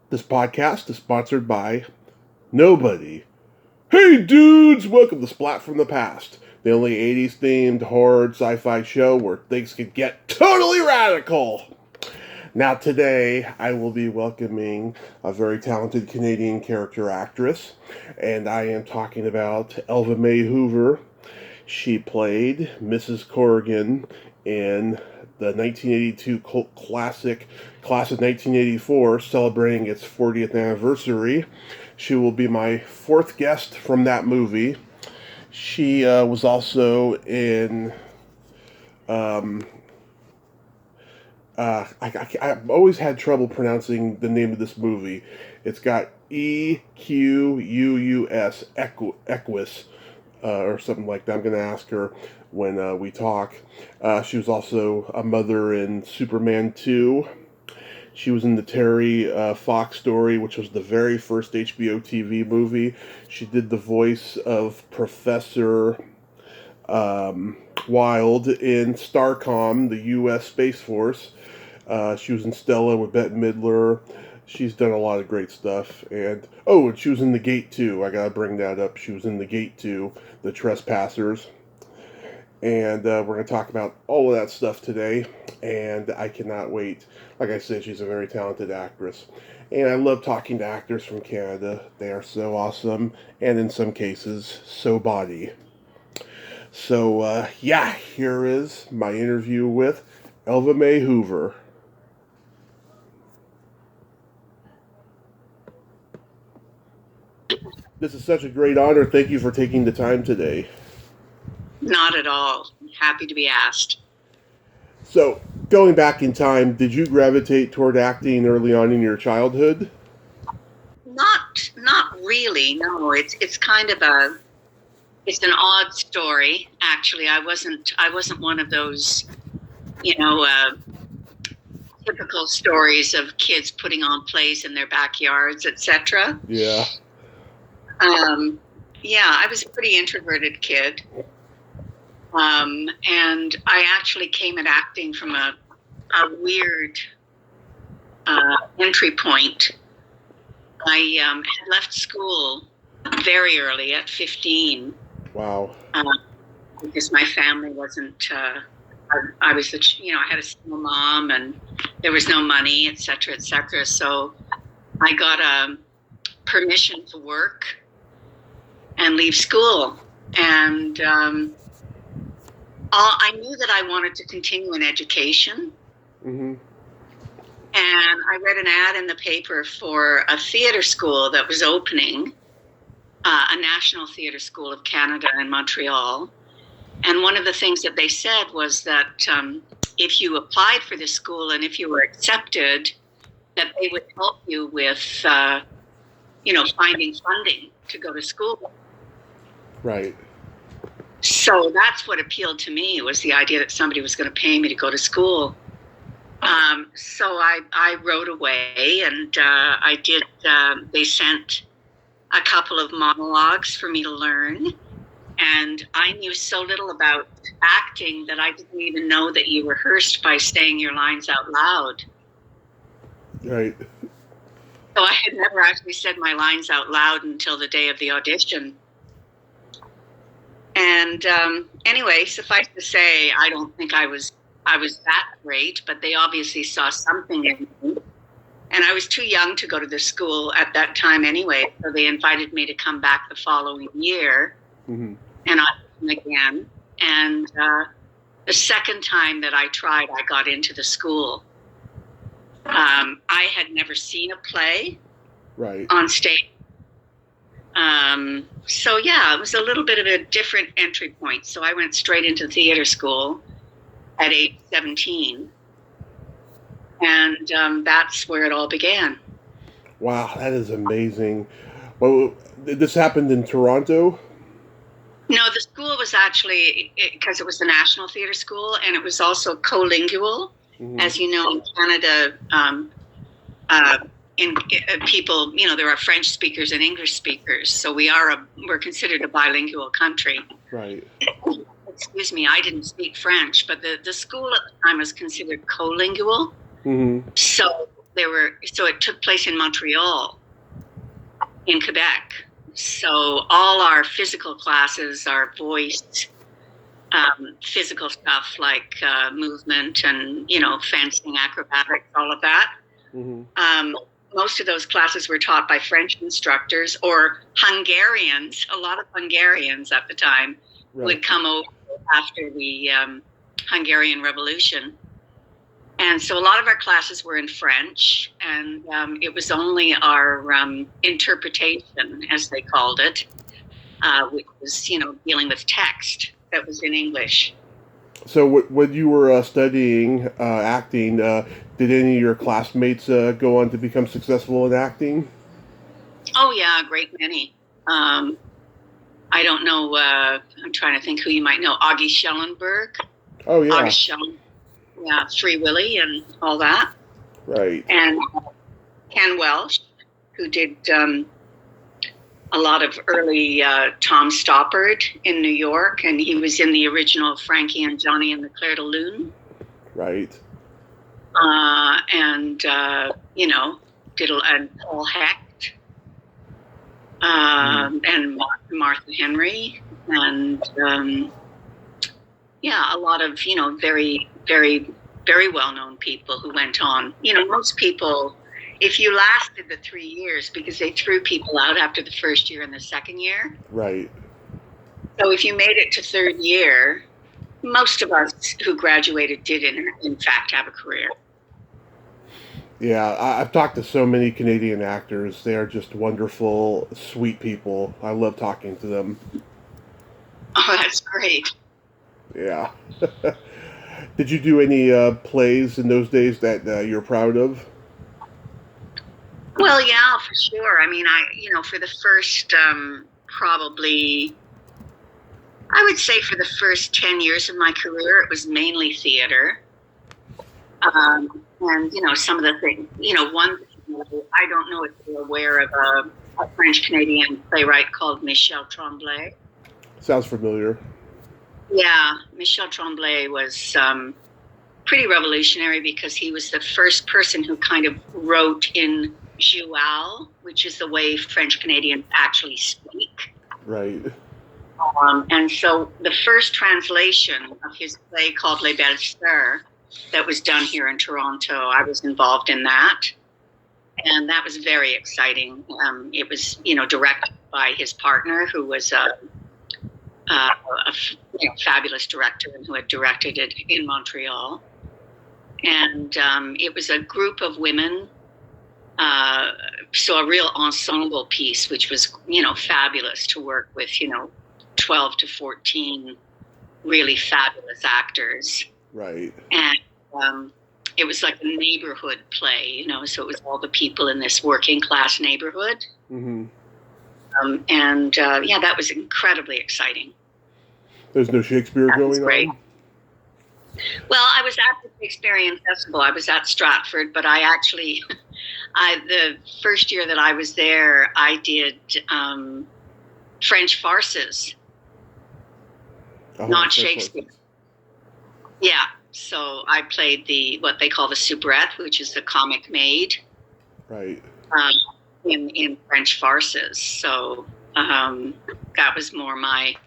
This podcast is sponsored by nobody. Hey dudes, welcome to Splat from the Past, the only 80s themed horror sci-fi show where things can get totally radical. Now today I will be welcoming a very talented Canadian character actress, and I am talking about Elva Mai Hoover. She played Mrs. Corrigan in the 1982 cult classic, class of 1984, celebrating its 40th anniversary. She will be my fourth guest from that movie. She was also in. I've always had trouble pronouncing the name of this movie. It's got Equus, Equus, or something like that. I'm going to ask her when we talk. She was also a mother in Superman 2. She was in the Terry Fox story, which was the very first HBO TV movie. She did the voice of Professor Wild in STARCOM, the U.S. Space Force. She was in Stella with Bette Midler. She's done a lot of great stuff. And she was in The Gate 2. I gotta bring that up. She was in The Gate 2, The Trespassers. And we're going to talk about all of that stuff today. And I cannot wait. Like I said, she's a very talented actress. And I love talking to actors from Canada. They are so awesome. And in some cases, so bawdy. So, here is my interview with Elva Mai Hoover. This is such a great honor. Thank you for taking the time today. Not at all. Happy to be asked. So, going back in time, did you gravitate toward acting early on in your childhood? Not really. No, it's kind of an odd story. Actually, I wasn't one of those, typical stories of kids putting on plays in their backyards, etc. Yeah. I was a pretty introverted kid. And I actually came at acting from a weird entry point. I had left school very early at 15. Wow. Because my family wasn't. I was, I had a single mom, and there was no money, etc., etc. So I got permission to work and leave school, and I knew that I wanted to continue in education. Mm-hmm. And I read an ad in the paper for a theater school that was opening, a National Theater School of Canada in Montreal. And one of the things that they said was that if you applied for this school and if you were accepted, that they would help you with, finding funding to go to school. Right. So that's what appealed to me, was the idea that somebody was going to pay me to go to school. So I wrote away, and I did. They sent a couple of monologues for me to learn, and I knew so little about acting that I didn't even know that you rehearsed by saying your lines out loud. Right. So I had never actually said my lines out loud until the day of the audition. And anyway, suffice to say, I don't think I was that great, but they obviously saw something in me. And I was too young to go to the school at that time anyway, so they invited me to come back the following year. Mm-hmm. And I again. And the second time that I tried, I got into the school. I had never seen a play on stage. It was a little bit of a different entry point. So I went straight into theater school at age 17. And that's where it all began. Wow, that is amazing. Well, this happened in Toronto? No, the school was actually, because it was the National Theatre School, and it was also colingual. Mm-hmm. As you know, in Canada, people, there are French speakers and English speakers, so we're considered a bilingual country. Right. Excuse me, I didn't speak French, but the school at the time was considered colingual. Mm-hmm. So so it took place in Montreal, in Quebec. So all our physical classes, our voice, physical stuff like movement and, fencing, acrobatics, all of that. Mm-hmm. Most of those classes were taught by French instructors or Hungarians. A lot of Hungarians at the time would come over after the Hungarian Revolution. And so a lot of our classes were in French, and it was only our interpretation, as they called it, which was, dealing with text, that was in English. So when you were studying acting, did any of your classmates go on to become successful in acting? Oh, yeah, a great many. I don't know. I'm trying to think who you might know. Augie Schellenberg. Oh, yeah. Augie Schellenberg. Yeah, Free Willy and all that. Right. And Ken Welsh, who did a lot of early Tom Stoppard in New York, and he was in the original Frankie and Johnny and the Clair de Lune. Right. And Paul Hecht, and Martha Henry, and a lot of very, very, very well-known people who went on. Most people, if you lasted the 3 years, because they threw people out after the first year and the second year. Right. So if you made it to third year, most of us who graduated did in fact have a career. Yeah, I've talked to so many Canadian actors. They are just wonderful, sweet people. I love talking to them. Oh, that's great. Yeah. Did you do any plays in those days that you're proud of? Well, yeah, for sure. I mean, for the first, probably, I would say for the first 10 years of my career, it was mainly theater. And, some of the things, one thing, I don't know if you're aware of a French-Canadian playwright called Michel Tremblay. Sounds familiar. Yeah, Michel Tremblay was pretty revolutionary because he was the first person who kind of wrote in joual, which is the way French Canadians actually speak. Right. And so the first translation of his play called Les Belles Sœurs that was done here in Toronto, I was involved in that. And that was very exciting. It was, directed by his partner, who was a fabulous director and who had directed it in Montreal. And it was a group of women, so a real ensemble piece, which was, fabulous to work with, 12 to 14 really fabulous actors. Right. And it was like a neighborhood play, so it was all the people in this working class neighborhood. Mm-hmm. That was incredibly exciting. There's no Shakespeare going on? Well, I was at the Shakespearean Festival. I was at Stratford, but I actually, the first year that I was there, I did French farces, not Shakespeare. Yeah, so I played what they call the soubrette, which is the comic maid. Right. In French farces. So that was more my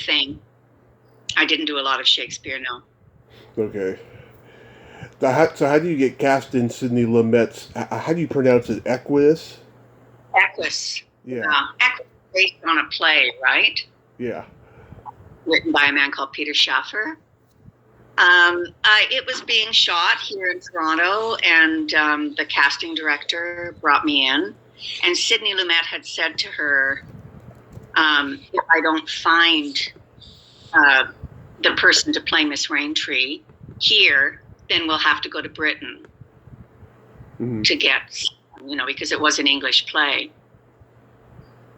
thing. I didn't do a lot of Shakespeare, no. Okay. So how do you get cast in Sidney Lumet's, how do you pronounce it, Equus? Equus. Yeah. Equus based on a play, right? Yeah. Written by a man called Peter Schaffer. It was being shot here in Toronto, and the casting director brought me in. And Sidney Lumet had said to her, if I don't find the person to play Miss Raintree here, then we'll have to go to Britain to get, because it was an English play.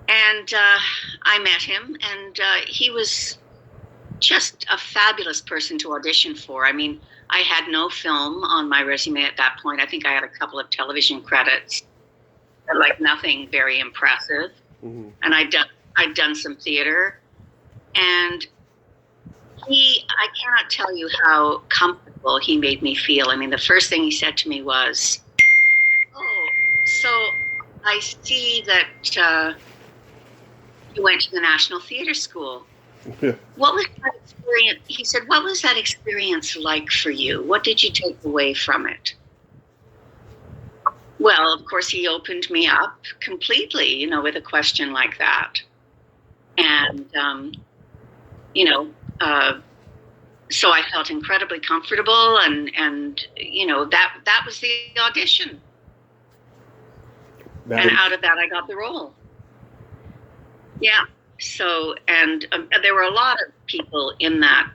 And I met him, and he was just a fabulous person to audition for. I mean, I had no film on my resume at that point. I think I had a couple of television credits, but like nothing very impressive. Mm-hmm. And I'd done some theater, and I cannot tell you how comfortable he made me feel. I mean, the first thing he said to me was, "Oh, so I see that you went to the National Theatre School. Yeah. What was that experience?" He said, "What was that experience like for you? What did you take away from it?" Well, of course, he opened me up completely, with a question like that. And, so I felt incredibly comfortable, and that was the audition. And out of that, I got the role. Yeah. So, and there were a lot of people in that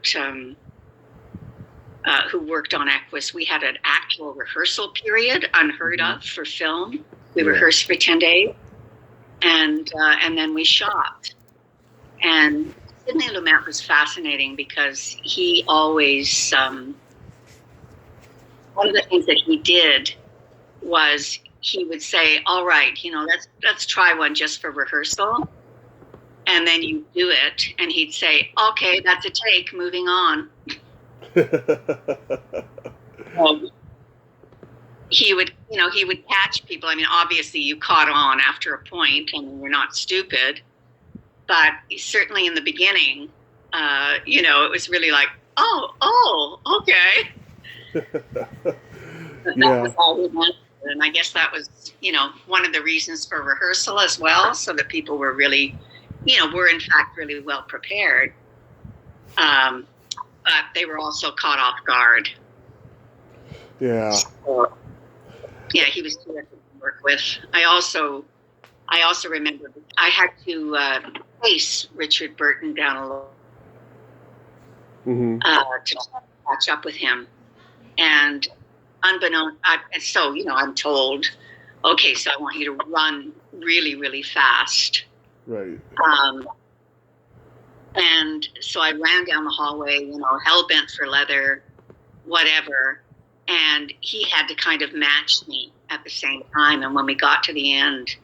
who worked on Equus. We had an actual rehearsal period, unheard of for film. We rehearsed for 10 days, and then we shot. And Sidney Lumet was fascinating because he always, one of the things that he did was he would say, "All right, let's try one just for rehearsal." And then you do it, and he'd say, "Okay, that's a take, moving on." He would catch people. I mean, obviously you caught on after a point, and you're not stupid. But certainly in the beginning, it was really like, oh, okay. That was all we wanted. And I guess that was, one of the reasons for rehearsal as well, so that people were really, were in fact really well prepared. But they were also caught off guard. Yeah. So, yeah, he was terrific to work with. I also remember I had to chase Richard Burton down a little to catch up with him. And unbeknownst, I'm told, okay, so I want you to run really, really fast. Right. And so I ran down the hallway, hell-bent for leather, whatever. And he had to kind of match me at the same time. And when we got to the end,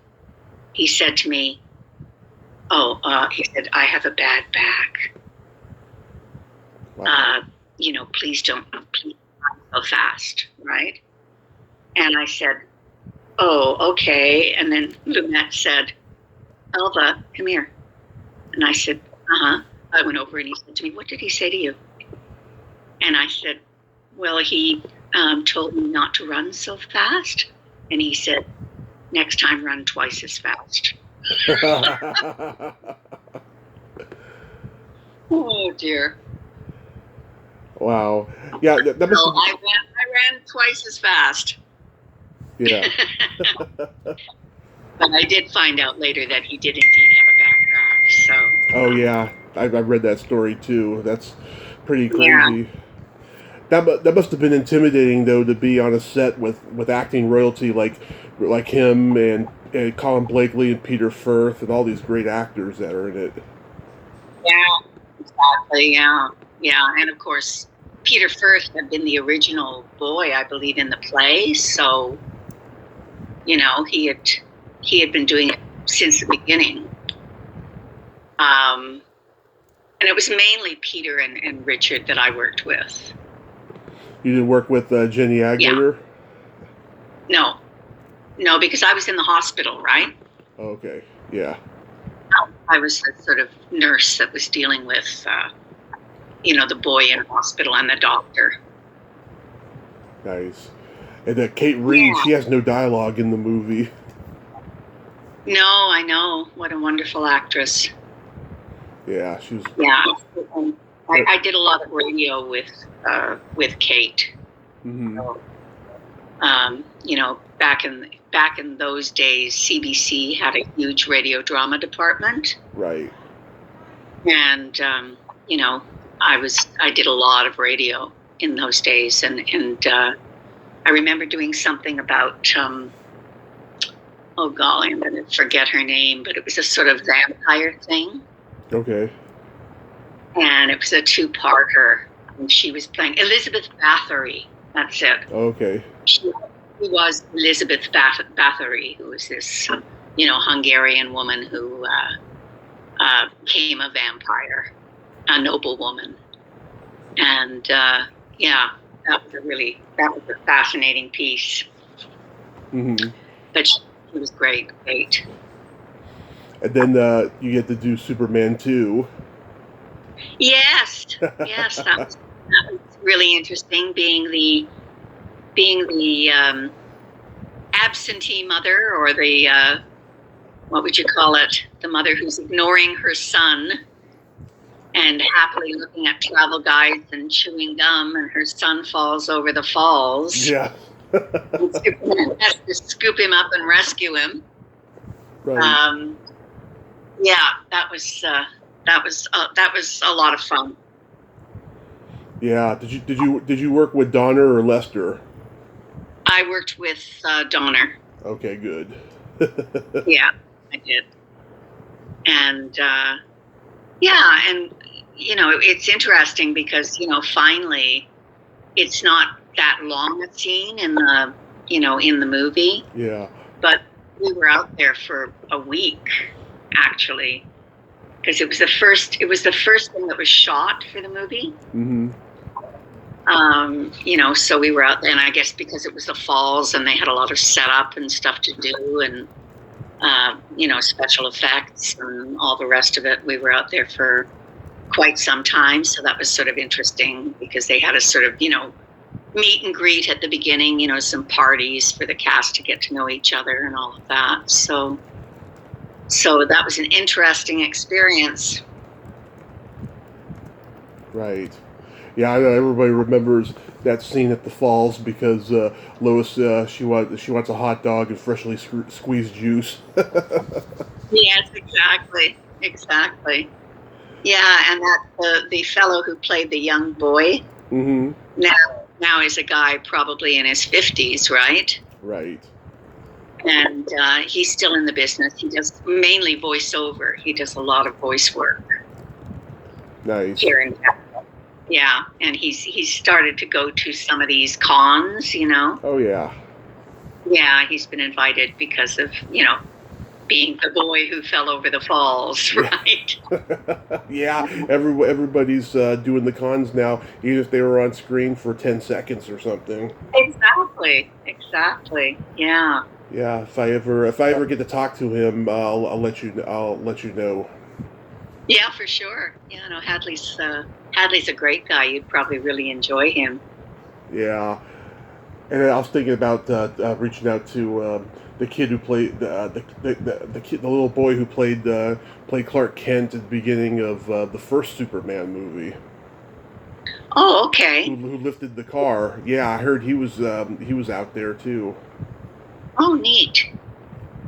he said to me, he said, "I have a bad back. Wow. Please don't run so fast," right? And I said, "Oh, okay." And then Lumet said, "Elva, come here." And I said, "Uh-huh." I went over and he said to me, "What did he say to you?" And I said, "Well, he told me not to run so fast." And he said, "Next time, run twice as fast." Oh dear. Wow. Yeah, that must So I ran twice as fast. Yeah. But I did find out later that he did indeed have a back. So. Oh yeah, I've read that story too. That's pretty crazy. Yeah. That must have been intimidating though, to be on a set with acting royalty like him and Colin Blakely and Peter Firth and all these great actors that are in it. Yeah, exactly. Yeah, and of course Peter Firth had been the original boy, I believe, in the play. So he had been doing it since the beginning. And it was mainly Peter and Richard that I worked with. You didn't work with Jenny Agutter? Yeah. No, because I was in the hospital, right? Okay, yeah. I was the sort of nurse that was dealing with, the boy in hospital and the doctor. Nice. And Kate Reid, she has no dialogue in the movie. No, I know. What a wonderful actress. Yeah, she's. Yeah, I did a lot of radio with Kate. Mm-hmm. Back in those days, CBC had a huge radio drama department. Right. And I did a lot of radio in those days, and I remember doing something about oh golly, I'm going to forget her name, but it was a sort of vampire thing. Okay. And it was a two-parter. And she was playing Elizabeth Bathory. That's it. Okay. She was Elizabeth Bathory, who was this, Hungarian woman who became a vampire, a noble woman. And yeah, that was a fascinating piece. Mm-hmm. But she was great. And then you get to do Superman 2. Yes, that was really interesting. Being the absentee mother, or the what would you call it? The mother who's ignoring her son and happily looking at travel guides and chewing gum, and her son falls over the falls. Yeah. And Superman has to scoop him up and rescue him. Right. Yeah, that was a lot of fun. Yeah. Did you work with Donner or Lester? I worked with Donner. Okay, good. Yeah, I did. And yeah, and it's interesting because finally, it's not that long a scene in the movie, Yeah. but we were out there for a week actually, because it was the first thing that was shot for the movie. Mm-hmm. So we were out there, and I guess because it was the falls and they had a lot of setup and stuff to do, and special effects and all the rest of it, we were out there for quite some time. So that was sort of interesting because they had a sort of meet and greet at the beginning, some parties for the cast to get to know each other and all of that. So that was an interesting experience. Right. Yeah, I know everybody remembers that scene at the falls because Lois she wants a hot dog and freshly squeezed juice. Yes, exactly. Yeah, and that the fellow who played the young boy Mm-hmm. now is a guy probably in his 50s, right? Right. And he's still in the business. He does mainly voiceover. He does a lot of voice work Nice. here in Canada. Yeah, and he's started to go to some of these cons, Oh yeah. Yeah, he's been invited because of, being the boy who fell over the falls, right? Yeah. Everybody's doing the cons now, even if they were on screen for 10 seconds or something. Exactly. Yeah. Yeah. If I ever get to talk to him, I'll let you know. Yeah, for sure. Yeah, no, Hadley's a great guy. You'd probably really enjoy him. Yeah. And I was thinking about reaching out to the kid who played the kid, the little boy who played Clark Kent at the beginning of the first Superman movie. Oh, okay. Who lifted the car? Yeah, I heard he was out there too. Oh, neat.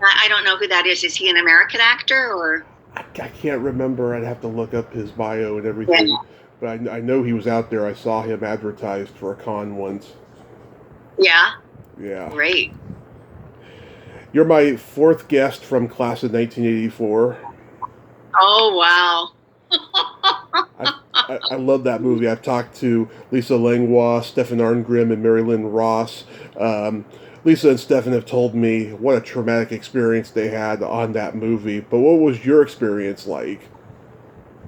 I don't know who that is. Is he an American actor or? I can't remember. I'd have to look up his bio and everything. Yeah. But I know he was out there. I saw him advertised for a con once. Yeah. Yeah. Great. You're my fourth guest from class of 1984. Oh, wow. I love that movie. I've talked to Lisa Langlois, Stefan Arngrim, and Mary Lynn Ross. Lisa and Stefan have told me what a traumatic experience they had on that movie. But what was your experience like?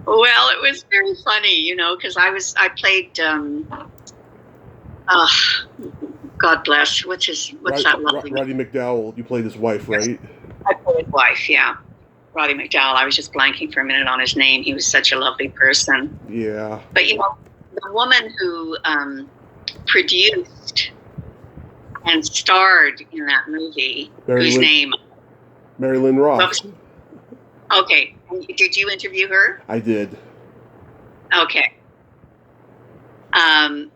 Well, it was very funny, because I played. God bless. What's that lovely? Roddy McDowell. You played his wife, right? I played his wife. Yeah, Roddy McDowell. I was just blanking for a minute on his name. He was such a lovely person. Yeah. But the woman who produced and starred in that movie, whose name? Mary Lynn Ross. Okay. Did you interview her? I did. Okay.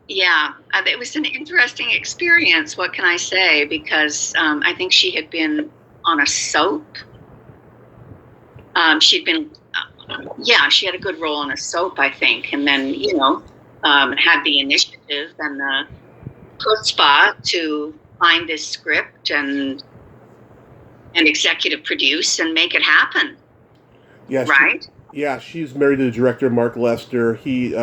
Yeah, it was an interesting experience. What can I say? Because I think she had been on a soap. She'd been, she had a good role on a soap, I think. And then, had the initiative and the chutzpah to find this script and executive produce and make it happen. Yeah, right? She's married to the director Mark Lester. He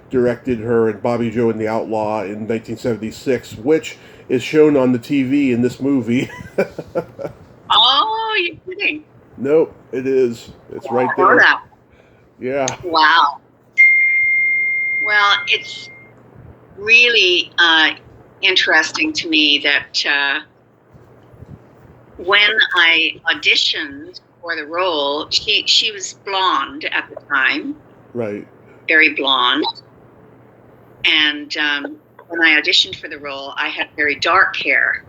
directed her in Bobby Joe and the Outlaw in 1976, which is shown on the TV in this movie. Oh, you're kidding. Nope, it is. It's right there. That. Yeah. Wow. Well, it's really interesting to me that when I auditioned for the role, she was blonde at the time. Right. Very blonde. And when I auditioned for the role, I had very dark hair.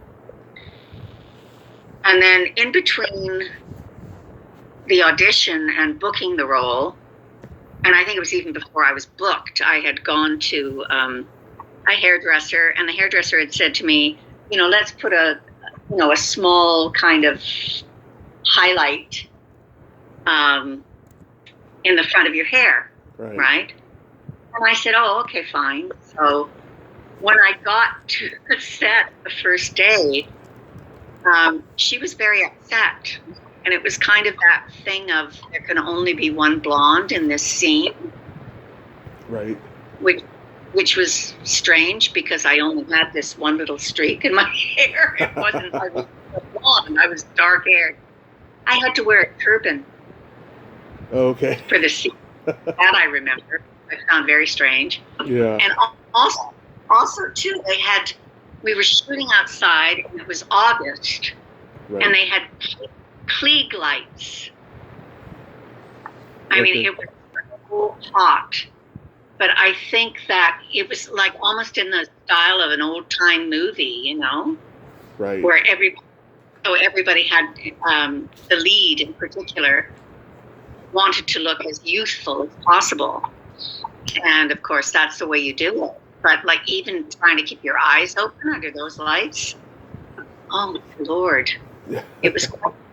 And then in between the audition and booking the role, and I think it was even before I was booked, I had gone to a hairdresser, and the hairdresser had said to me, let's put a small kind of highlight in the front of your hair, right? And I said, oh, okay, fine. So when I got to the set the first day, she was very upset. And it was kind of that thing of there can only be one blonde in this scene. Right. Which was strange because I only had this one little streak in my hair. I was blonde. I was dark haired. I had to wear a turban. Okay. For the scene. That I remember. I found very strange. Yeah. And also too, we were shooting outside, and it was August, and they had Klieg lights. I mean, it was so hot, but I think that it was like almost in the style of an old time movie, right? Where everybody had the lead in particular wanted to look as youthful as possible, and of course that's the way you do it. But like even trying to keep your eyes open under those lights, oh my Lord, it was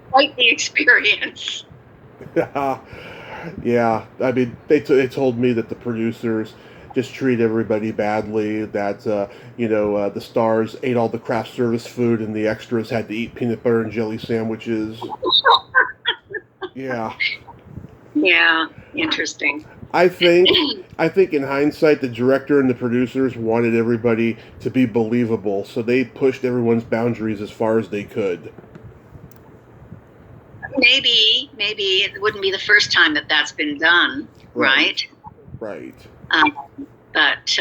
quite the experience. Yeah, I mean, they told me that the producers just treat everybody badly, that, the stars ate all the craft service food and the extras had to eat peanut butter and jelly sandwiches. Yeah. Yeah, interesting. I think in hindsight, the director and the producers wanted everybody to be believable, so they pushed everyone's boundaries as far as they could. Maybe it wouldn't be the first time that's been done, right? Right. But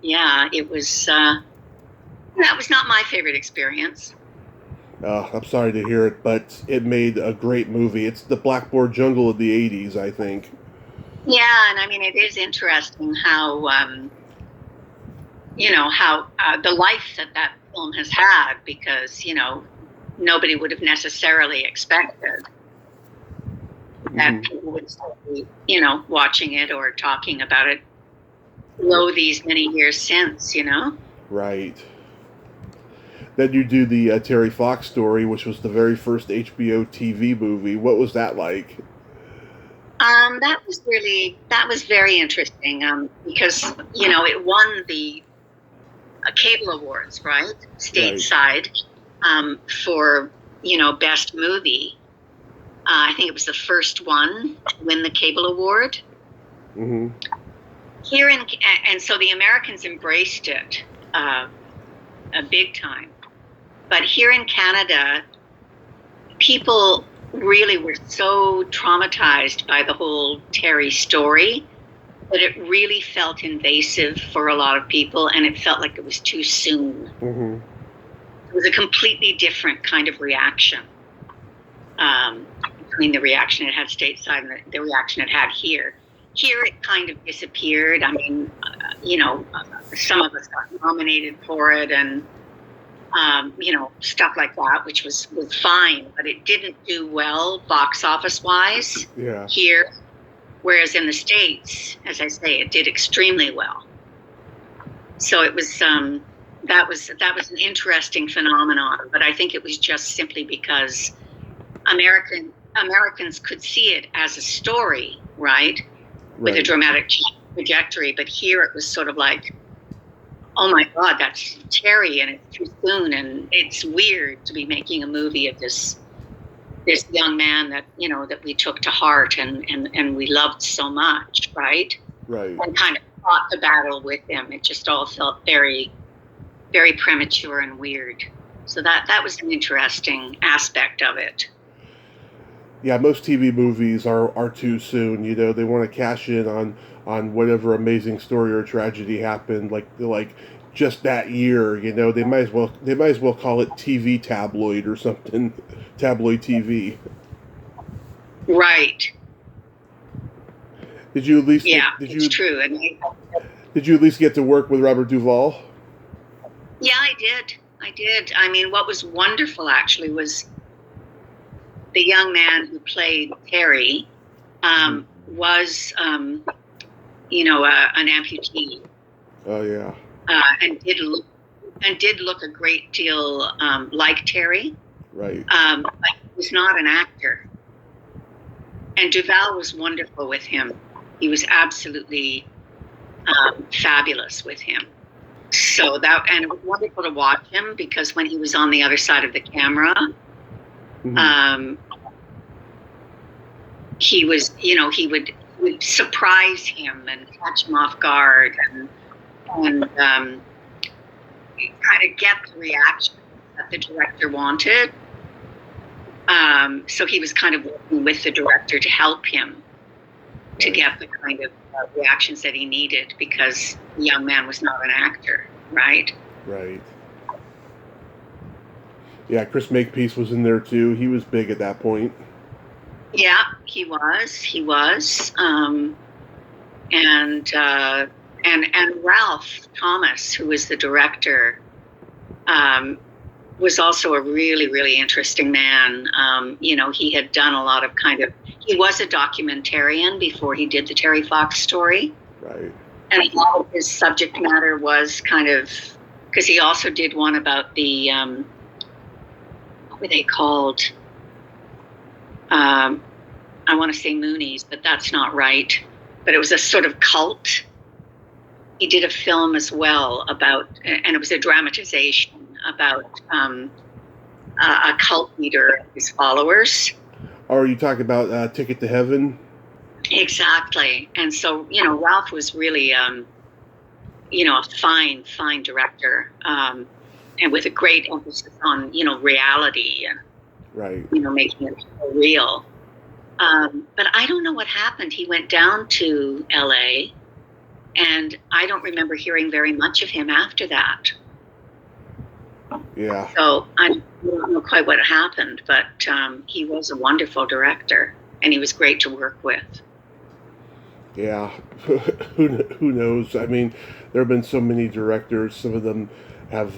yeah, it was. That was not my favorite experience. I'm sorry to hear it, but it made a great movie. It's the Blackboard Jungle of the '80s, I think. Yeah, and I mean, it is interesting how, how the life that film has had, because, nobody would have necessarily expected that people would still be, watching it or talking about it these many years since, Right. Then you do the Terry Fox story, which was the very first HBO TV movie. What was that like? That was very interesting because, it won the cable awards, right? Stateside, for, best movie. I think it was the first one to win the cable award. Mm-hmm. And so the Americans embraced it a big time. But here in Canada, people really were so traumatized by the whole Terry story that it really felt invasive for a lot of people, and it felt like it was too soon. Mm-hmm. It was a completely different kind of reaction between the reaction it had stateside and the reaction it had here. Here it kind of disappeared. I mean, some of us got nominated for it and, stuff like that, which was fine, but it didn't do well box office wise here. Whereas in the States, as I say, it did extremely well. So it was, that was an interesting phenomenon, but I think it was just simply because Americans could see it as a story, right? With a dramatic trajectory, but here it was sort of like, oh my God, that's Terry, and it's too soon, and it's weird to be making a movie of this young man that that we took to heart and we loved so much, right? Right. And kind of fought the battle with him. It just all felt very, very premature and weird. So that was an interesting aspect of it. Yeah, most TV movies are too soon. You know, they want to cash in on whatever amazing story or tragedy happened, like just that year. You know, they might as well call it TV tabloid or something, tabloid TV. Right. Did you at least Yeah, get did it's you true. And did you at least get to work with Robert Duvall? yeah, I did. I did. I mean, what was wonderful actually was the young man who played Terry was, an amputee, Oh yeah, and did look a great deal like Terry, right, but he was not an actor. And Duval was wonderful with him. He was absolutely fabulous with him. So and it was wonderful to watch him because when he was on the other side of the camera, Mhm. he was, he would surprise him and catch him off guard and kind of get the reaction that the director wanted. So he was kind of working with the director to help him to Right. get the kind of reactions that he needed because the young man was not an actor, right? Right. Yeah, Chris Makepeace was in there too. He was big at that point. Yeah, he was. He was. And Ralph Thomas, who was the director, was also a really, really interesting man. He had done a lot of he was a documentarian before he did the Terry Fox story. Right. And a lot of his subject matter was because he also did one about the, what were they called? I want to say Moonies, but that's not right. But it was a sort of cult. He did a film as well about, and it was a dramatization about a cult leader and his followers. Or are you talking about Ticket to Heaven? Exactly. And so, Ralph was really, a fine, fine director, and with a great emphasis on, reality and, Right. making it real. But I don't know what happened. He went down to LA, and I don't remember hearing very much of him after that. Yeah. So I don't know quite what happened, but he was a wonderful director, and he was great to work with. Yeah. Who knows? I mean, there have been so many directors. Some of them have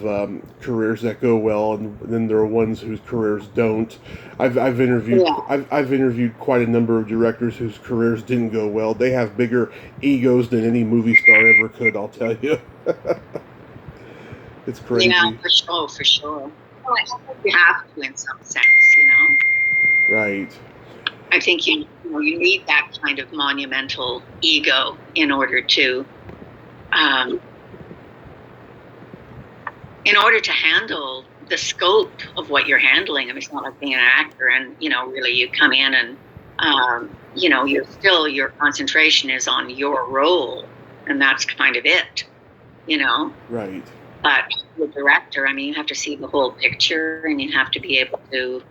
careers that go well, and then there are ones whose careers don't. I've interviewed Yeah. I've interviewed quite a number of directors whose careers didn't go well. They have bigger egos than any movie star ever could. I'll tell you. It's crazy. Yeah, for sure, for sure. Well, I think you have to in some sense, Right. I think you need that kind of monumental ego in order to handle the scope of what you're handling. I mean, it's not like being an actor and really you come in and your concentration is on your role, and that's kind of it. Right. But the director, I mean, you have to see the whole picture, and you have to be able to,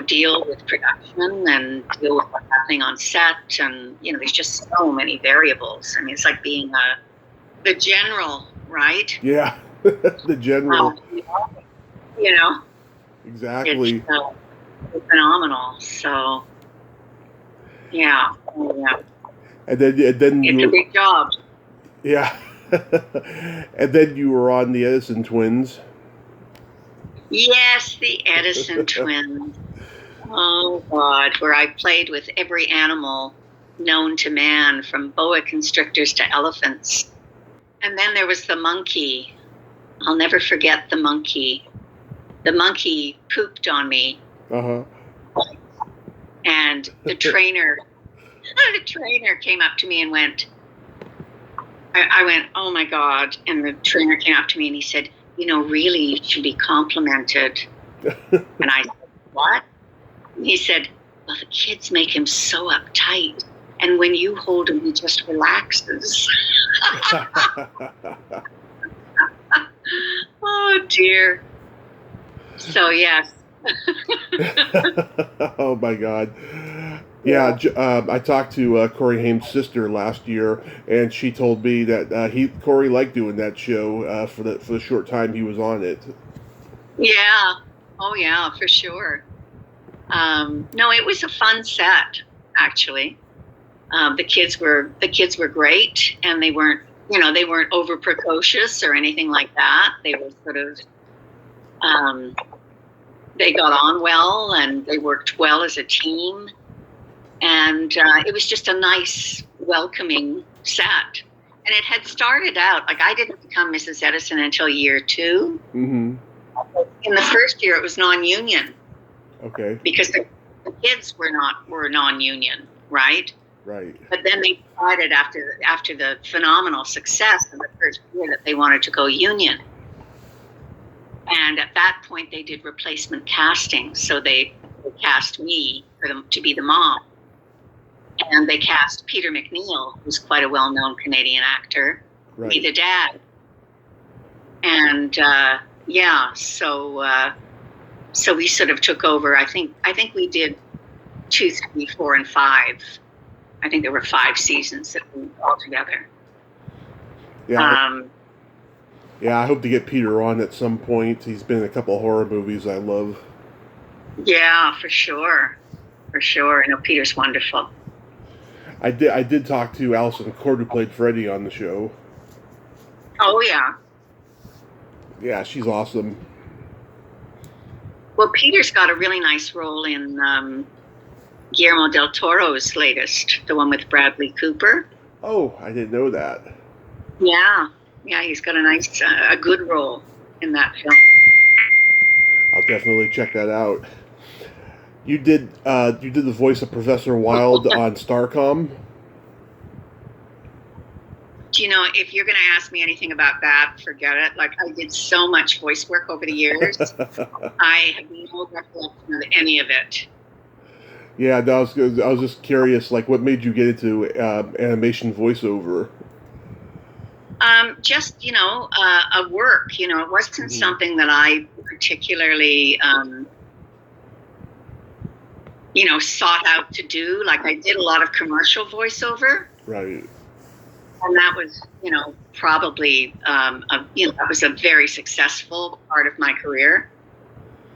deal with production and deal with what's happening on set. And, there's just so many variables. I mean, it's like being the general, right? Yeah. The general. Exactly. It's phenomenal. So, yeah. And then It's a big job. Yeah. And then you were on the Edison Twins. Yes, the Edison twins. Oh, God, where I played with every animal known to man, from boa constrictors to elephants. And then there was the monkey. I'll never forget the monkey. The monkey pooped on me. Uh-huh. And the trainer came up to me and went, I went, oh my God. And the trainer came up to me and he said, really, you should be complimented. And I said, what? And he said, well, the kids make him so uptight. And when you hold him, he just relaxes. Oh, dear. So, yes, Oh my God. Yeah, I talked to Corey Haim's sister last year, and she told me that Corey liked doing that show for the short time he was on it. Yeah. Oh yeah, for sure. No, it was a fun set, actually. The kids were great, and they weren't over precocious or anything like that. They were sort of they got on well, and they worked well as a team, and it was just a nice, welcoming set. And it had started out like I didn't become Mrs. Edison until year 2. Mm-hmm. In the first year, it was non-union. Okay. Because the kids were non-union, right? Right. But then they decided after the phenomenal success of the first year that they wanted to go union. And at that point, they did replacement casting. So they cast me to be the mom. And they cast Peter McNeil, who's quite a well-known Canadian actor, to be the dad. And so we sort of took over. I think we did 2, 3, 4, and 5. I think there were 5 seasons altogether. Yeah. Yeah, I hope to get Peter on at some point. He's been in a couple of horror movies I love. Yeah, for sure. For sure. I know Peter's wonderful. I did talk to Allison Cord, who played Freddy, on the show. Oh, yeah. Yeah, she's awesome. Well, Peter's got a really nice role in Guillermo del Toro's latest, the one with Bradley Cooper. Oh, I didn't know that. Yeah. Yeah, he's got a good role in that film. I'll definitely check that out. You did the voice of Professor Wilde on Starcom? Do you know, if you're going to ask me anything about that, forget it. Like, I did so much voice work over the years. I have no recollection of any of it. Yeah, I was just curious, like, what made you get into animation voiceover? Just, a work. It wasn't something that I particularly, sought out to do. Like, I did a lot of commercial voiceover. Right. And that was, probably, that was a very successful part of my career,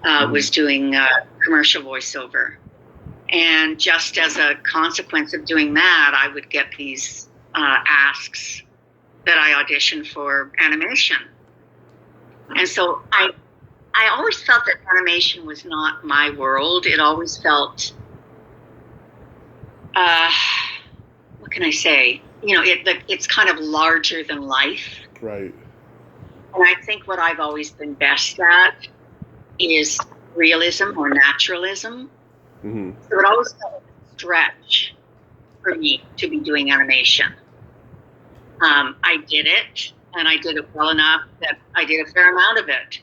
was doing commercial voiceover. And just as a consequence of doing that, I would get these asks that I auditioned for animation. And so I always felt that animation was not my world. It always felt, what can I say? It's kind of larger than life. Right. And I think what I've always been best at is realism or naturalism. Mm-hmm. So it always felt a stretch for me to be doing animation. I did it, and I did it well enough that I did a fair amount of it.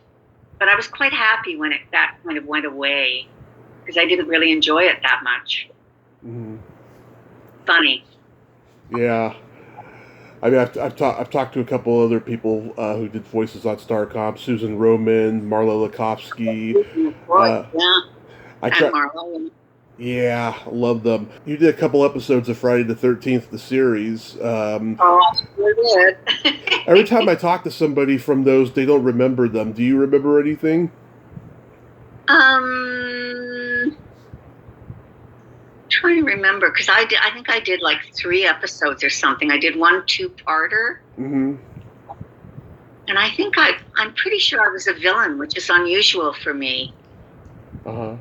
But I was quite happy when that kind of went away, because I didn't really enjoy it that much. Mm-hmm. Funny. Yeah. I mean, I've talked to a couple other people who did voices on Starcom: Susan Roman, Marla Lakovsky. Marla. Yeah, love them. You did a couple episodes of Friday the 13th, the series. I sure did. Every time I talk to somebody from those, they don't remember them. Do you remember anything? Trying to remember, because I think I did like 3 episodes or something. I did 1 2-parter. Mm-hmm. And I think I'm pretty sure I was a villain, which is unusual for me. Uh-huh.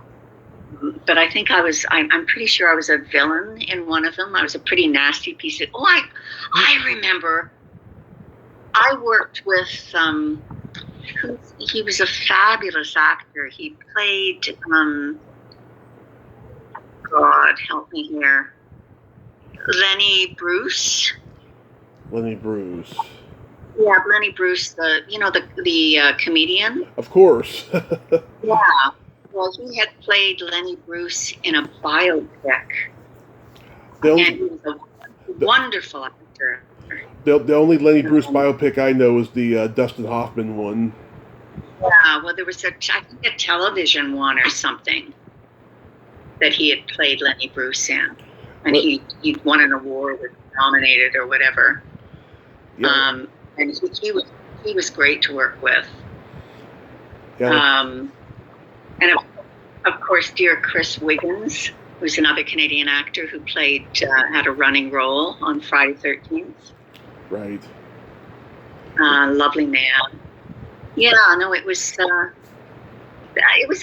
But I think I'm pretty sure I was a villain in one of them. I was a pretty nasty piece of, I remember I worked with, he was a fabulous actor. He played, God help me here, Lenny Bruce. Lenny Bruce. Yeah, Lenny Bruce, the comedian. Of course. Yeah. Well, he had played Lenny Bruce in a biopic, and he was a wonderful actor. The only Lenny Bruce biopic I know is the Dustin Hoffman one. Yeah, well, there was I think a television one or something that he had played Lenny Bruce in, and he won an award or nominated or whatever. Yeah. And he was great to work with. Yeah. And of course, dear Chris Wiggins, who's another Canadian actor who had a running role on Friday 13th. Right. Lovely man. Yeah, no, it was a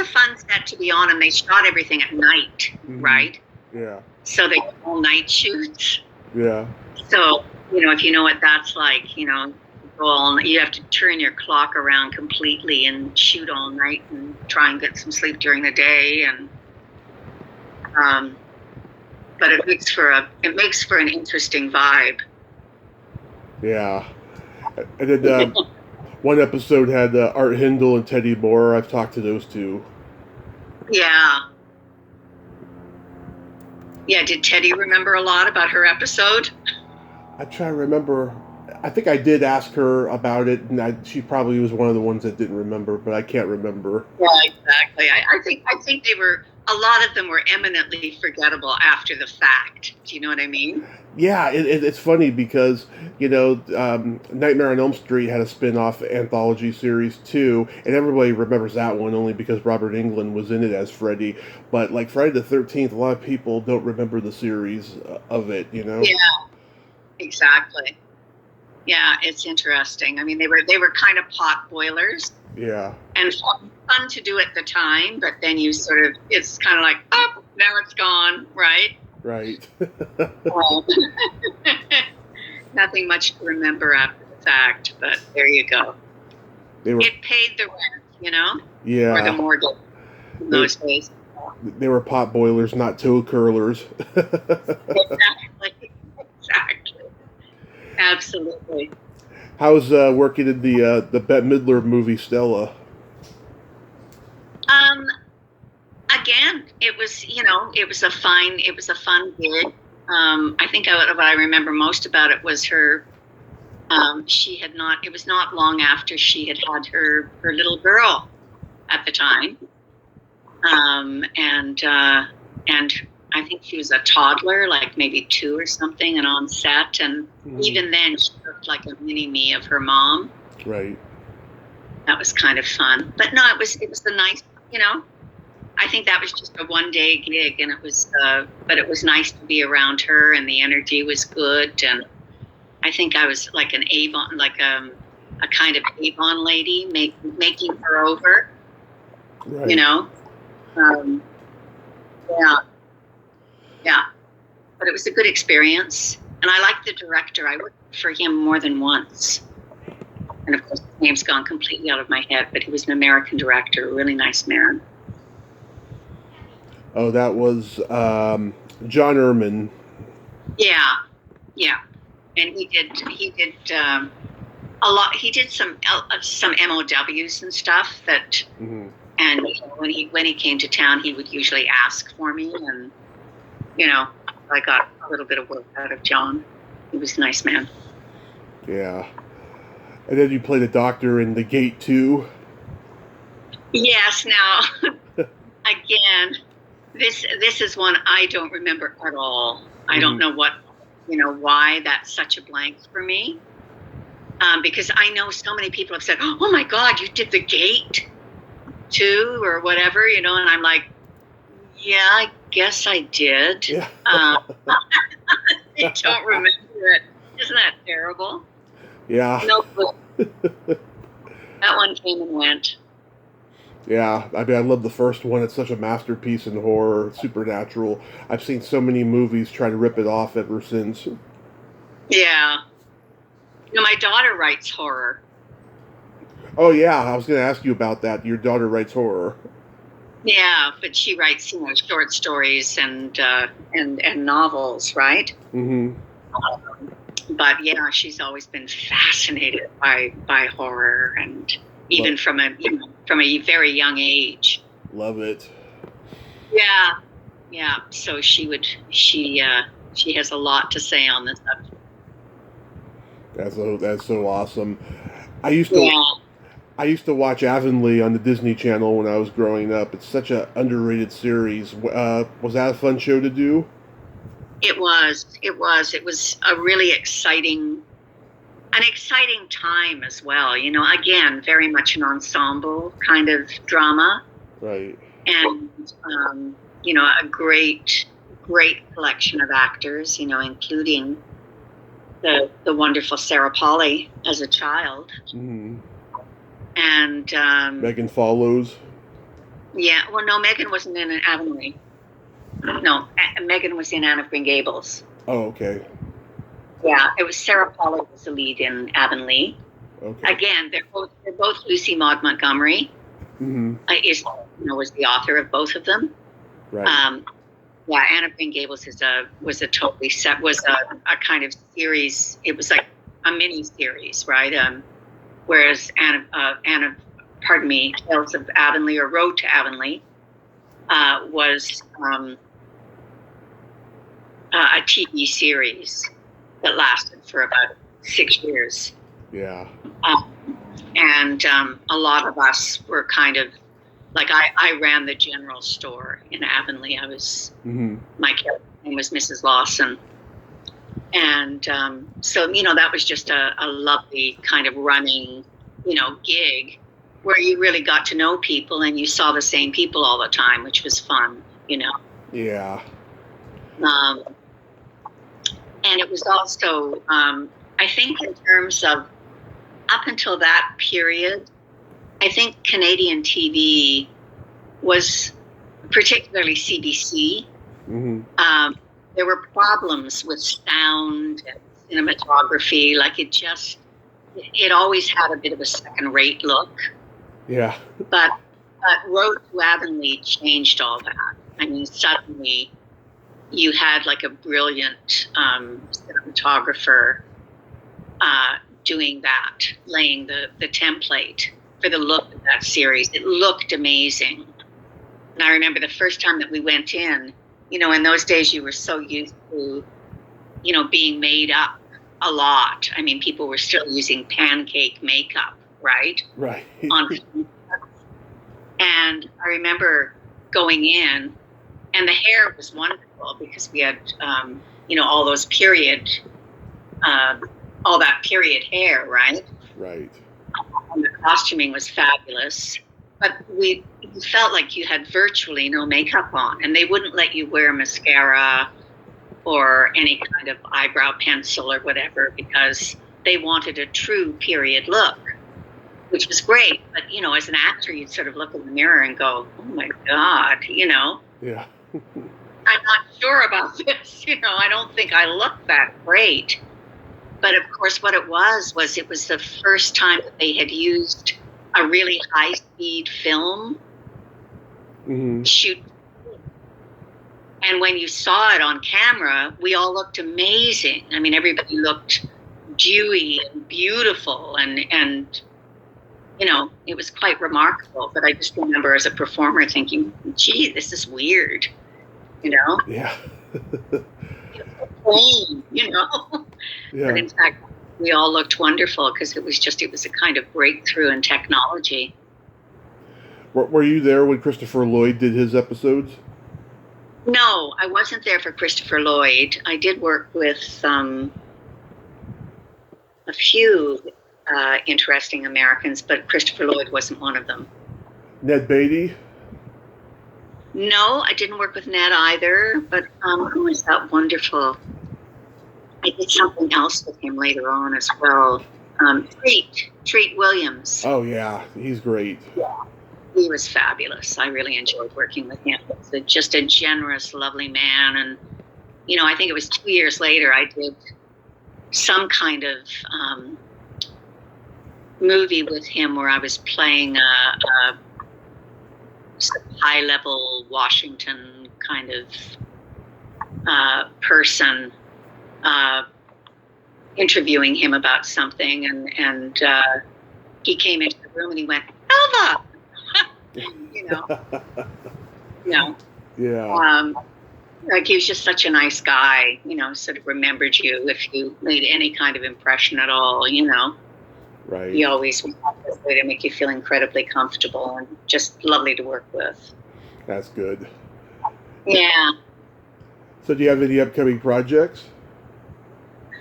fun set to be on, and they shot everything at night, right? Yeah. So they all night shoots. Yeah. So, if you know what that's like, you have to turn your clock around completely and shoot all night and try and get some sleep during the day. And but it makes for an interesting vibe. Yeah. And then one episode had Art Hindle and Teddy Moore. I've talked to those two. Yeah. Yeah, did Teddy remember a lot about her episode? I try to remember. I think I did ask her about it, and she probably was one of the ones that didn't remember, but I can't remember. Yeah, exactly. I think they were, a lot of them were eminently forgettable after the fact. Do you know what I mean? Yeah, it's funny because, Nightmare on Elm Street had a spin-off anthology series too, and everybody remembers that one only because Robert Englund was in it as Freddy. But like Friday the 13th, a lot of people don't remember the series of it, Yeah, exactly. Yeah, it's interesting. I mean, they were kind of pot boilers. Yeah. And fun to do at the time, but then it's kind of like, oh, now it's gone, right? Right. Nothing much to remember after the fact, but there you go. It paid the rent, Yeah. or the mortgage in those days. They were pot boilers, not toe curlers. Exactly. Absolutely. How's working in the Bette Midler movie Stella? Again, it was a fun gig. I think what I remember most about it was her. It was not long after she had her little girl at the time, and I think she was a toddler, like maybe 2 or something, and on set, and even then she looked like a mini me of her mom. Right. That was kind of fun, but no, it was a nice, I think that was just a one-day gig, and but it was nice to be around her, and the energy was good, and I think I was like an Avon, like a kind of Avon lady, making her over, right. Yeah, but it was a good experience, and I liked the director. I worked for him more than once, and of course his name's gone completely out of my head, but he was an American director, a really nice man. Oh, that was John Erman. Yeah, and he did a lot. He did some MOWs and stuff that, and when he came to town, he would usually ask for me, and I got a little bit of work out of John. He was a nice man. Yeah, and then you played a doctor in The Gate too. Yes. Now, again. This is one I don't remember at all. I don't know why that's such a blank for me. Because I know so many people have said, "Oh my God, you did The Gate too," or whatever, and I'm like, "Yeah, I guess I did." Yeah. I don't remember it. Isn't that terrible? Yeah. No clue. That one came and went. Yeah, I mean, I love the first one. It's such a masterpiece in horror, supernatural. I've seen so many movies try to rip it off ever since. Yeah. My daughter writes horror. Oh, yeah, I was going to ask you about that. Your daughter writes horror. Yeah, but she writes, short stories and novels, right? Mm-hmm. But yeah, she's always been fascinated by horror, and even from a very young age. Love it. Yeah. So she has a lot to say on this subject. That's so awesome. I used to I used to watch Avonlea on the Disney Channel when I was growing up. It's such an underrated series. Was that a fun show to do? It was. It was a really exciting time as well. You know, again, very much an ensemble kind of drama. Right. And, you know, a great collection of actors, you know, including the wonderful Sarah Polley as a child. Mm-hmm. And Megan Follows. Yeah, well, no, Megan wasn't in Avonlea. No, Megan was in Anne of Green Gables. Oh, okay. Yeah, it was Sarah Polley was the lead in Avonlea. Okay. Again, they're both Lucy Maud Montgomery. Mm-hmm. Was the author of both of them. Right. Yeah, Anne of Green Gables was a kind of series. It was like a mini series, right? Whereas Tales of Avonlea or Road to Avonlea was a TV series that lasted for about 6 years. Yeah. And a lot of us were kind of like I ran the general store in Avonlea. I was my character name was Mrs. Lawson, and so you know that was just a lovely kind of running gig where you really got to know people and you saw the same people all the time, which was fun, you know. Yeah. And it was also I think in terms of up until that period, I think Canadian TV was, particularly CBC, there were problems with sound and cinematography. Like it always had a bit of a second-rate look. Yeah. But Road to Avonlea changed all that. I mean, suddenly you had like a brilliant cinematographer doing that, laying the template for the look of that series. It looked amazing. And I remember the first time that we went in, you know, in those days you were so used to, you know, being made up a lot. I mean, people were still using pancake makeup, right? Right. And I remember going in, and the hair was wonderful because we had, you know, all that period hair, right? Right. And the costuming was fabulous. But you felt like you had virtually no makeup on, and they wouldn't let you wear mascara or any kind of eyebrow pencil or whatever because they wanted a true period look, which was great. But, you know, as an actor, you'd sort of look in the mirror and go, oh, my God, you know. Yeah. I'm not sure about this. You know, I don't think I look that great. But, of course, what it was the first time that they had used a really high-speed film shoot. And when you saw it on camera, we all looked amazing. I mean, everybody looked dewy and beautiful, and you know, it was quite remarkable. But I just remember as a performer thinking, gee, this is weird, you know? Yeah. Plain, you know? Yeah. But in fact, we all looked wonderful because it was a kind of breakthrough in technology. Were you there when Christopher Lloyd did his episodes? No, I wasn't there for Christopher Lloyd. I did work with a few interesting Americans, but Christopher Lloyd wasn't one of them. Ned Beatty? No, I didn't work with Ned either, but who was that wonderful? I did something else with him later on as well. Treat Williams. Oh, yeah, he's great. Yeah, he was fabulous. I really enjoyed working with him. He's just a generous, lovely man. And, you know, I think it was 2 years later I did some kind of movie with him where I was playing a high-level Washington kind of person, interviewing him about something, and he came into the room and he went, Elva! You know. No. Yeah. Like he was just such a nice guy, you know, sort of remembered you if you made any kind of impression at all, you know. Right. He always was this way to make you feel incredibly comfortable and just lovely to work with. That's good. Yeah. So do you have any upcoming projects?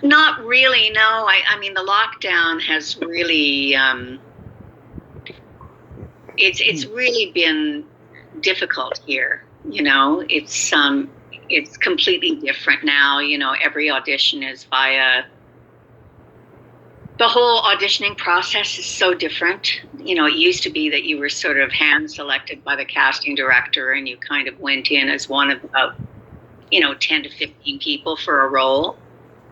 Not really, no. I mean, the lockdown has really, it's really been difficult here. It's completely different now. Every audition is via. The whole auditioning process is so different. It used to be that you were sort of hand selected by the casting director, and you kind of went in as one of about 10 to 15 people for a role.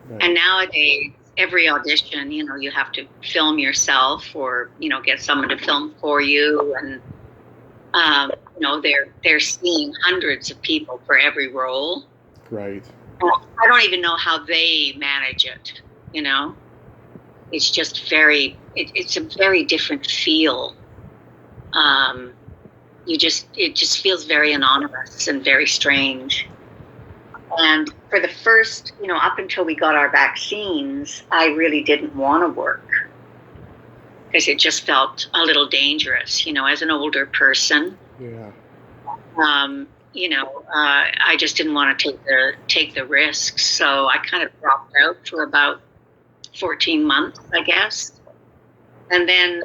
Right. And nowadays, every audition, you have to film yourself or, get someone to film for you. And, they're seeing hundreds of people for every role. Right. I don't even know how they manage it, It's just it's a very different feel. It just feels very anonymous and very strange. And for the first, up until we got our vaccines, I really didn't want to work because it just felt a little dangerous, as an older person. Yeah. I just didn't want to take the risks. So I kind of dropped out for about 14 months, I guess. And then,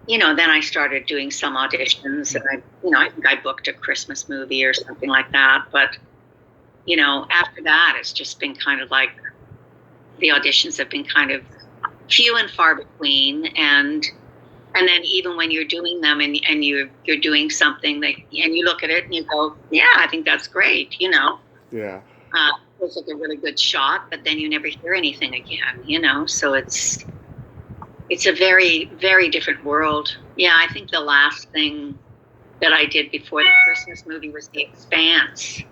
then I started doing some auditions, and I think I booked a Christmas movie or something like that. But after that, it's just been kind of like the auditions have been kind of few and far between. And then even when you're doing them and you're doing something that, and you look at it and you go, yeah, I think that's great, Yeah. It's like a really good shot, but then you never hear anything again, so it's a very, very different world. Yeah, I think the last thing that I did before the Christmas movie was The Expanse.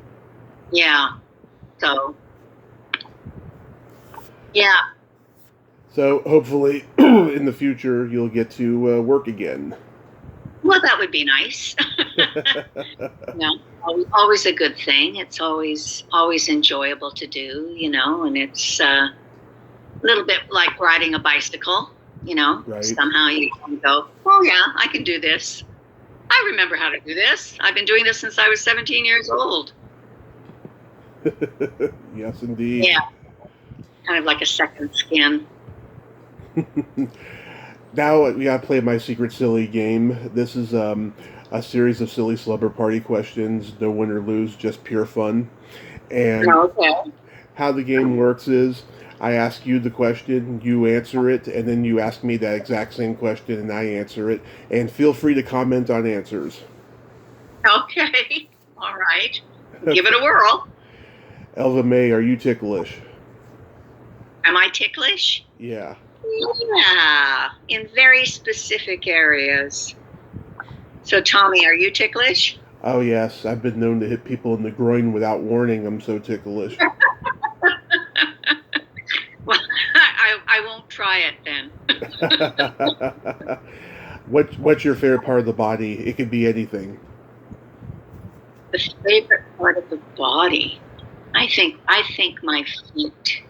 Yeah. So, yeah. So hopefully in the future you'll get to work again. Well, that would be nice. Always a good thing. It's always enjoyable to do, and it's a little bit like riding a bicycle, Right. Somehow you can go, oh yeah, I can do this. I remember how to do this. I've been doing this since I was 17 years old. Yes, indeed. Yeah. Kind of like a second skin. Now we gotta play my secret silly game. This is a series of silly slumber party questions. No win or lose, just pure fun. And how the game works is I ask you the question, you answer it, and then you ask me that exact same question and I answer it. And feel free to comment on answers. Okay. All right. Give it a whirl. Elva Mai, are you ticklish? Am I ticklish? Yeah. Yeah, in very specific areas. So, Tommy, are you ticklish? Oh, yes. I've been known to hit people in the groin without warning. I'm so ticklish. Well, I won't try it then. What's your favorite part of the body? It could be anything. The favorite part of the body? I think my feet.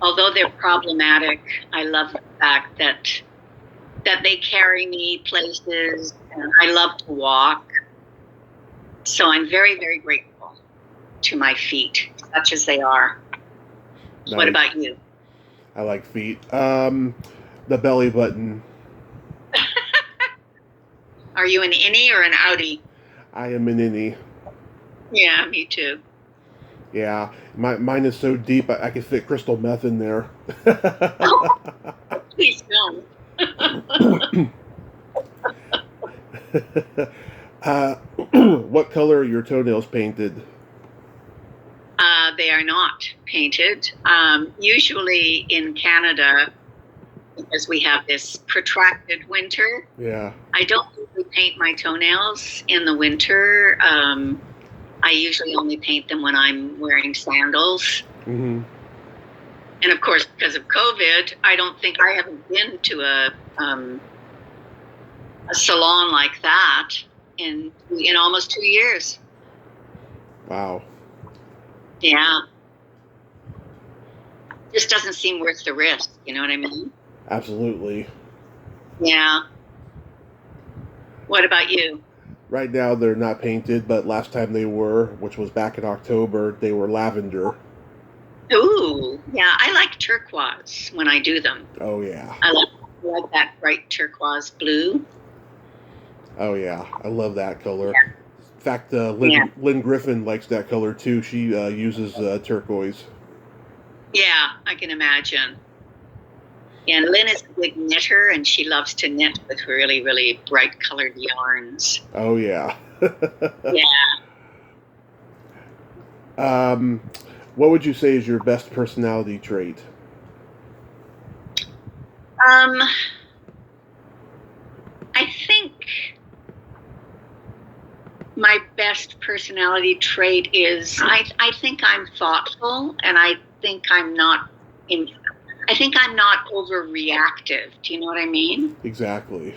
Although they're problematic, I love the fact that they carry me places, and I love to walk. So I'm very, very grateful to my feet, such as they are. Nice. What about you? I like feet. The belly button. Are you an innie or an outie? I am an innie. Yeah, me too. Yeah, mine is so deep I could fit crystal meth in there. Oh, please don't. What color are your toenails painted? They are not painted. Usually in Canada, because we have this protracted winter. Yeah. I don't usually paint my toenails in the winter. I usually only paint them when I'm wearing sandals. Mm-hmm. And of course, because of COVID, I haven't been to a salon like that in almost 2 years. Wow. Yeah. Just doesn't seem worth the risk. You know what I mean? Absolutely. Yeah. What about you? Right now they're not painted, but last time they were, which was back in October, they were lavender. Ooh, yeah, I like turquoise when I do them. Oh yeah. I like that bright turquoise blue. Oh yeah. I love that color. Yeah. In fact, Yeah. Lynn Griffin likes that color too. She uses turquoise. Yeah, I can imagine. And Lynn is a big knitter, and she loves to knit with really, really bright colored yarns. Oh yeah. Yeah. um, what would you say is your best personality trait? Um, I think my best personality trait is I think I'm thoughtful, and I think I'm not in. I think I'm not overreactive. Do you know what I mean? Exactly.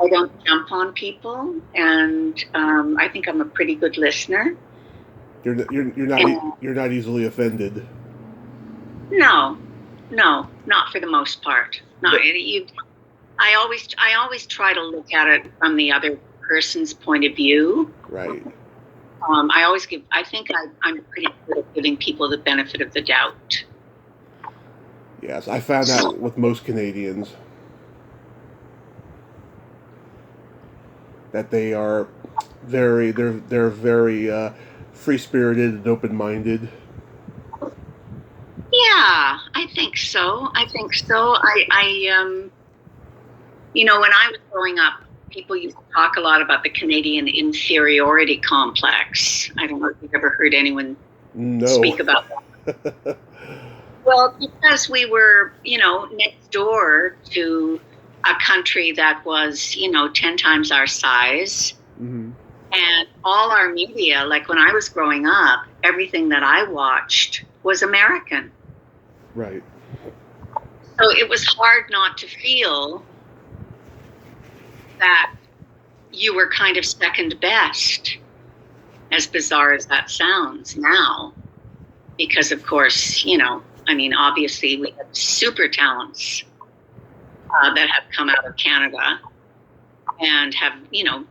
I don't jump on people, and I think I'm a pretty good listener. You're not easily offended. No, no, not for the most part. No, I always try to look at it from the other person's point of view. Right. I think I'm pretty good at giving people the benefit of the doubt. Yes, I found that with most Canadians that they are they're very free spirited and open minded. Yeah, I think so. When I was growing up, people used to talk a lot about the Canadian inferiority complex. I don't know if you've ever heard anyone speak about that. Well, because we were, next door to a country that was, 10 times our size. Mm-hmm. And all our media, like when I was growing up, everything that I watched was American. Right. So it was hard not to feel that you were kind of second best, as bizarre as that sounds now. Because, of course, obviously we have super talents that have come out of Canada and have,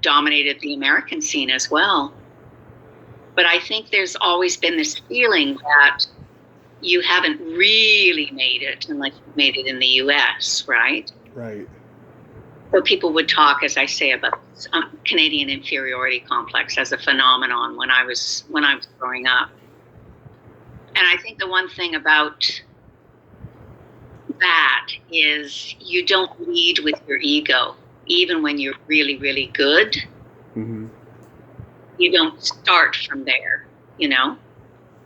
dominated the American scene as well. But I think there's always been this feeling that you haven't really made it unless you've made it in the U.S., right? Right. So people would talk, as I say, about Canadian inferiority complex as a phenomenon when I was growing up. And I think the one thing about that is you don't lead with your ego, even when you're really, really good. Mm-hmm. You don't start from there,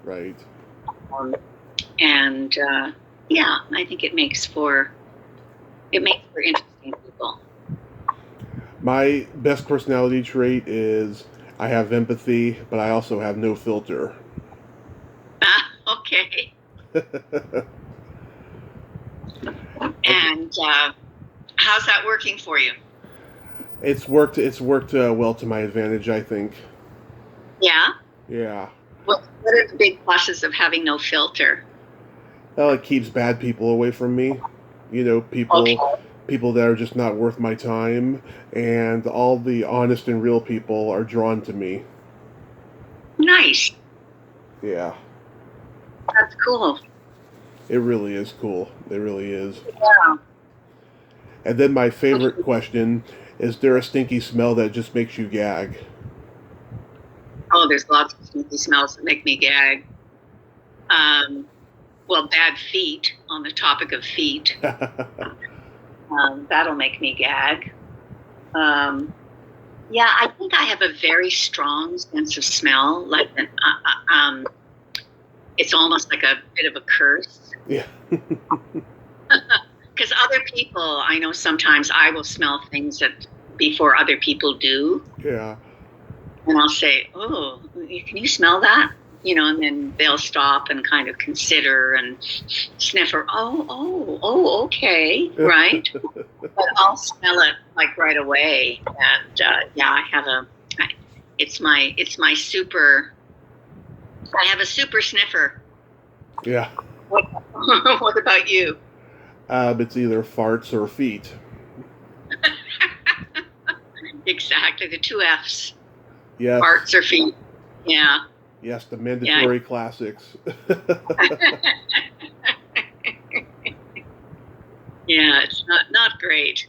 Right. I think it makes for interesting people. My best personality trait is I have empathy, but I also have no filter. Okay. And how's that working for you? It's worked well to my advantage, I think. Yeah? Yeah. What are the big pluses of having no filter? Well, it keeps bad people away from me. People that are just not worth my time, and all the honest and real people are drawn to me. Nice. Yeah. That's cool. It really is cool. It really is. Yeah. And then my favorite question, is there a stinky smell that just makes you gag? Oh, there's lots of stinky smells that make me gag. Well, bad feet, on the topic of feet. That'll make me gag. Yeah, I think I have a very strong sense of smell. Like, it's almost like a bit of a curse. Yeah. Because other people, I know sometimes I will smell things that before other people do. Yeah. And I'll say, "Oh, can you smell that?" And then they'll stop and kind of consider and sniff or, oh, okay, right? But I'll smell it like right away. And I have a super sniffer. Yeah. What about you? It's either farts or feet. Exactly, the two F's. Yes. Farts or feet. Yeah. Yes, the mandatory classics. Yeah, it's not great.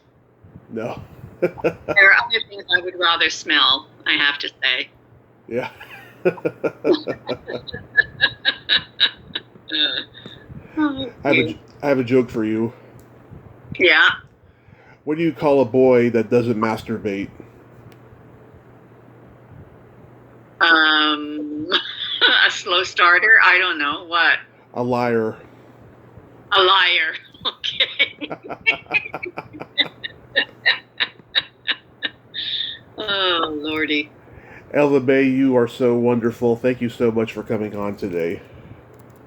No. There are other things I would rather smell, I have to say. Yeah. I have a joke for you. Yeah. What do you call a boy that doesn't masturbate? A slow starter? I don't know. What? A liar. A liar. Okay. Oh, Lordy. Elva May, you are so wonderful. Thank you so much for coming on today.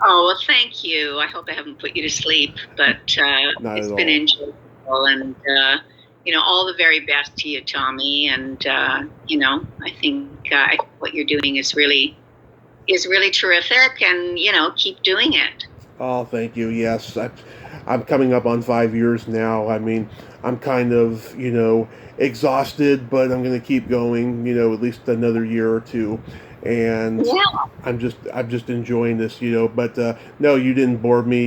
Oh, well, thank you. I hope I haven't put you to sleep, but Not it's at been all. enjoyable. And, all the very best to you, Tommy. And, I think what you're doing is really terrific. And, keep doing it. Oh, thank you. Yes, I'm coming up on 5 years now. I mean, I'm kind of, exhausted, but I'm going to keep going, at least another year or two. And Yeah. I'm just enjoying this, But no, you didn't bore me.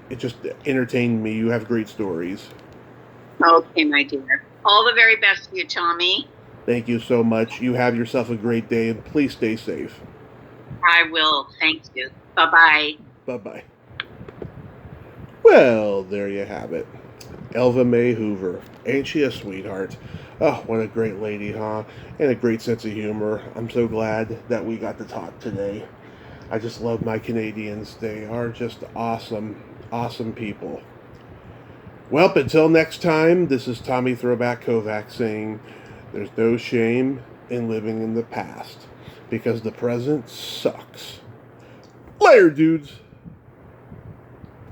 It just entertained me. You have great stories. Okay, my dear. All the very best to you, Tommy. Thank you so much. You have yourself a great day, and please stay safe. I will. Thank you. Bye-bye. Bye-bye. Well, there you have it. Elva Mai Hoover. Ain't she a sweetheart? Oh, what a great lady, huh? And a great sense of humor. I'm so glad that we got to talk today. I just love my Canadians. They are just awesome, awesome people. Well, until next time, this is Tommy Throwback Kovac saying there's no shame in living in the past because the present sucks. Later, dudes.